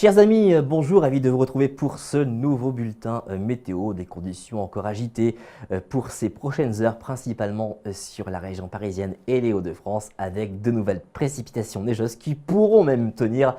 Chers amis, bonjour, ravi de vous retrouver pour ce nouveau bulletin météo, des conditions encore agitées pour ces prochaines heures, principalement sur la région parisienne et les Hauts-de-France, avec de nouvelles précipitations neigeuses qui pourront même tenir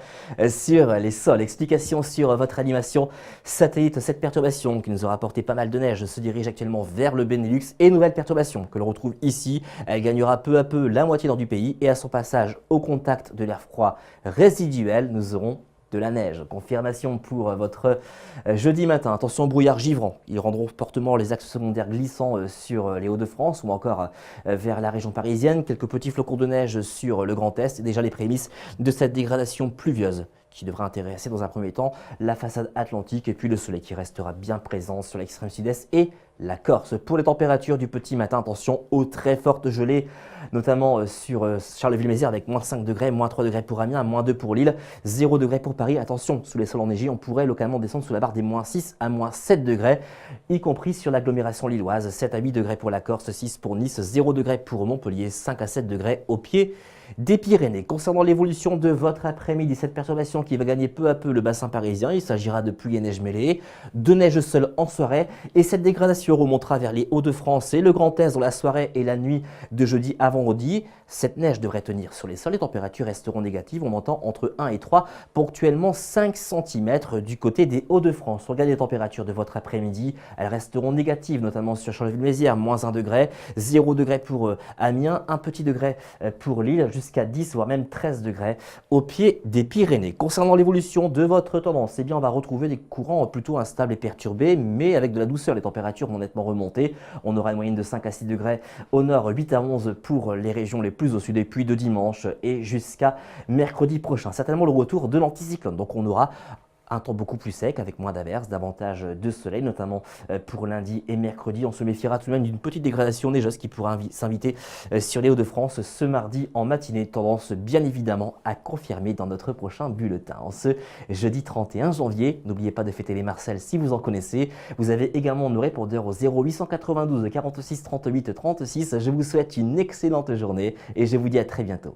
sur les sols. Explication sur votre animation satellite. Cette perturbation qui nous aura apporté pas mal de neige se dirige actuellement vers le Benelux et nouvelle perturbation que l'on retrouve ici. Elle gagnera peu à peu la moitié nord du pays et à son passage au contact de l'air froid résiduel, nous aurons de la neige. Confirmation pour votre jeudi matin. Attention au brouillard givrant. Ils rendront fortement les axes secondaires glissants sur les Hauts-de-France ou encore vers la région parisienne. Quelques petits flocons de neige sur le Grand Est. Et déjà les prémices de cette dégradation pluvieuse qui devra intéresser dans un premier temps la façade atlantique et puis le soleil qui restera bien présent sur l'extrême sud-est et la Corse. Pour les températures du petit matin, attention aux très fortes gelées, notamment sur Charleville-Mézières avec moins 5 degrés, moins 3 degrés pour Amiens, moins 2 pour Lille, 0 degrés pour Paris. Attention, sous les sols enneigés, on pourrait localement descendre sous la barre des moins 6 à moins 7 degrés, y compris sur l'agglomération lilloise, 7 à 8 degrés pour la Corse, 6 pour Nice, 0 degrés pour Montpellier, 5 à 7 degrés au pied des Pyrénées. Concernant l'évolution de votre après-midi, cette perturbation qui va gagner peu à peu le bassin parisien, il s'agira de pluie et neige mêlée, de neige seule en soirée et cette dégradation remontera vers les Hauts-de-France et le Grand Est dans la soirée et la nuit de jeudi à vendredi. Cette neige devrait tenir sur les sols, les températures resteront négatives, on entend entre 1 et 3, ponctuellement 5 cm du côté des Hauts-de-France. Regardez les températures de votre après-midi, elles resteront négatives, notamment sur Charleville-Mézières, moins 1 degré, 0 degré pour Amiens, 1 petit degré pour Lille, jusqu'à 10 voire même 13 degrés au pied des Pyrénées. Concernant l'évolution de votre tendance, eh bien on va retrouver des courants plutôt instables et perturbés, mais avec de la douceur. Les températures vont nettement remonter. On aura une moyenne de 5 à 6 degrés au nord, 8 à 11 pour les régions les plus au sud, et puis de dimanche et jusqu'à mercredi prochain. Certainement le retour de l'anticyclone. Donc on aura un temps beaucoup plus sec avec moins d'averses, davantage de soleil, notamment pour lundi et mercredi. On se méfiera tout de même d'une petite dégradation neigeuse qui pourra s'inviter sur les Hauts-de-France ce mardi en matinée. Tendance bien évidemment à confirmer dans notre prochain bulletin. En ce jeudi 31 janvier, n'oubliez pas de fêter les Marcel si vous en connaissez. Vous avez également nos répondeurs au 0892 46 38 36. Je vous souhaite une excellente journée et je vous dis à très bientôt.